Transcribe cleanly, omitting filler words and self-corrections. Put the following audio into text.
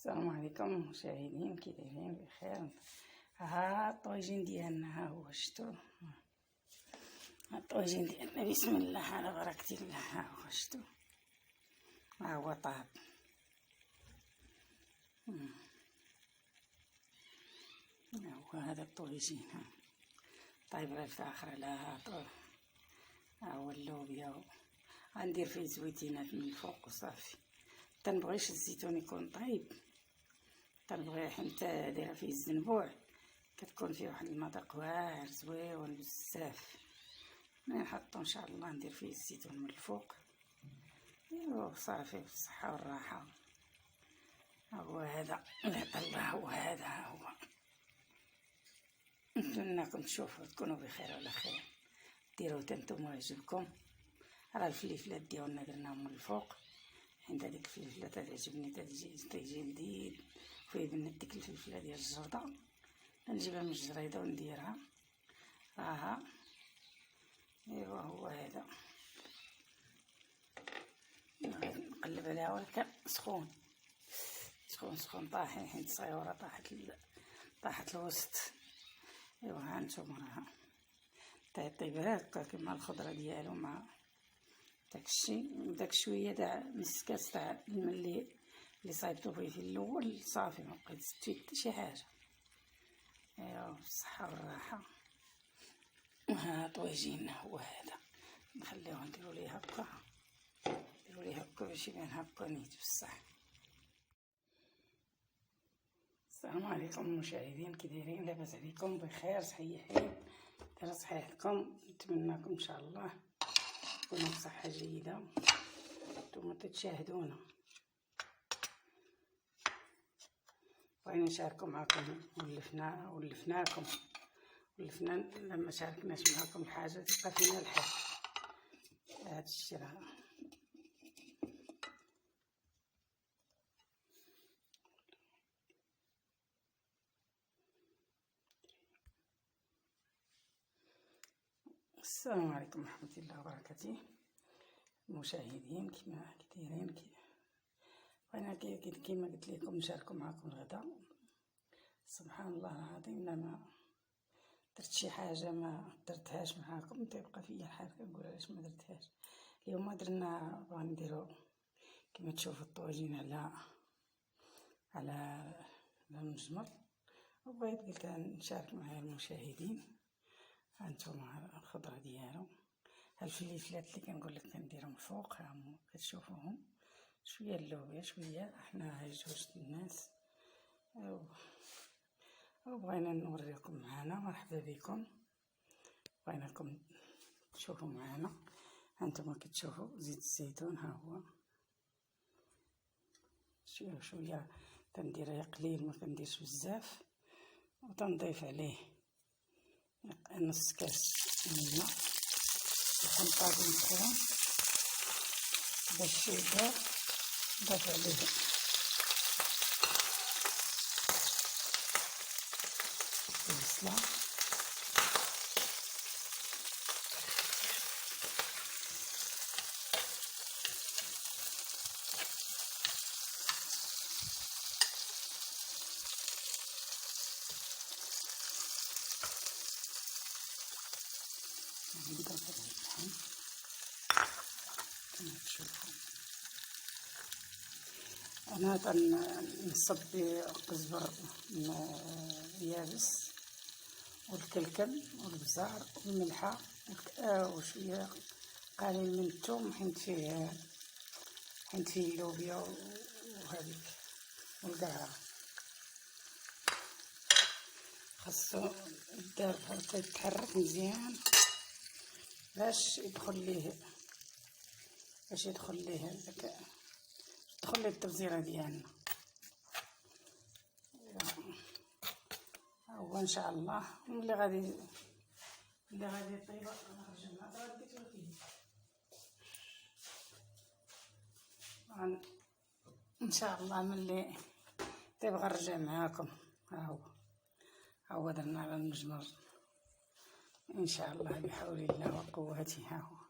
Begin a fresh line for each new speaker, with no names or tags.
السلام عليكم مشاهدين، كي دايرين؟ بخير. ها الطويجين ديالنا، ها هو شتو، ها الطويجين ديالنا بسم الله على بركة الله. ها هو شتو، ها هو طاب. ها هو هذا الطويجين، ها طايب غير في اخر على هذا. ها هو اللوبيا، غندير فيه زويتينات من الفوق وصافي. تنبغيش الزيتون يكون طايب، تنبغي حيت دايره فيه الزنبوع، كتكون فيه واحد المذاق واعر زويون بزاف. ملي نحطو ان شاء الله ندير فيه الزيتون من الفوق، ايوا صافي بالصحه والراحه. ها هو هذا اللي عطا الله، هو هذا، ها هو. نتمنىكم تشوفوا تكونوا بخير وعلى خير، ديروه حتى نتوما يعجبكم. راه الفليفلات ديالنا درناهم من الفوق، حيت هذيك الفلفله تعجبني، تيجي لذيذ فيه بنات. ديك الفلفله ديال الجرده نجيبها من الجريده ونديرها، راها. ايوا هو هذا، نقلب عليها ولكن سخون سخون سخون، طاحين حيت صغيره، طاحت الوسط. ايوا ها نتوما، راها طيب هكا كما الخضره ديالو مع داكشي. داك شويه تاع نص كاس تاع الماء اللي صايبتو فيه في الاول، صافي ما بقيت زدت فيه حتى شي حاجه. ايوا بالصحه والراحه. ها طويجينا هو هذا، نخليوه نديرو ليه هكا، نديرو ليه هكا باش يبان هكا نيت بصح. السلام عليكم مشاهدين، كي دايرين؟ لاباس عليكم؟ بخير؟ صحيحين؟ داير صحيحتكم؟ نتمنىكم ان شاء الله تكونوا بصحه جيده، نتوما تتشاهدونا. بغينا نشاركو معكم، ولفنا لما شاركناش معكم الحاجه تبقى فينا الحال. هاد الشراء السلام عليكم ورحمه الله وبركاته المشاهدين، كيما دايرين؟ وانا كيما قلت لكم نشاركوا معكم الغداء. سبحان الله العظيم، لما درت شي حاجه ما درتهاش معاكم تيبقى فيا الحال، كنقول علاش ما درتهاش. اليوم درنا، بغا نديرو كما تشوفوا الطواجين على المجمر، وبغيت قلت نشارك مع المشاهدين. هانتوما الخضره ديالو، الفليفلات اللي كنقول لك كنديرهم فوق، هاهم كتشوفوهم. شويه اللوبيا، شويه حنا هاي جوج الناس، وبغينا نوريكم معنا. مرحبا بكم، بغيناكم تشوفوا معنا. هانتوما كتشوفوا زيت الزيتون، ها هو شويه شويه، تنديرها قليل، ما كنديرش بزاف، وتنضيف عليه نص كاس من الماء، يكون طابي مسخون باش يبدا. نضيف عليه البصله، نبدا باللحم كما تشوفوا. انا تنصب القزبر يابس، والكلكل والبزار والملحه وشويه قليل من الثوم، حيت فيه اللوبيا وهذيك والقهرة. خاصو يدار هكا يتحرك مزيان باش يدخل ليه تدخل ليه التبزيره ديالنا. هو ان شاء الله اللي غادي يطيب نخرج ان شاء الله. ملي طيب غنرجع معاكم. ها هو درنا على المجمر ان شاء الله بحول الله وقوته. ها هو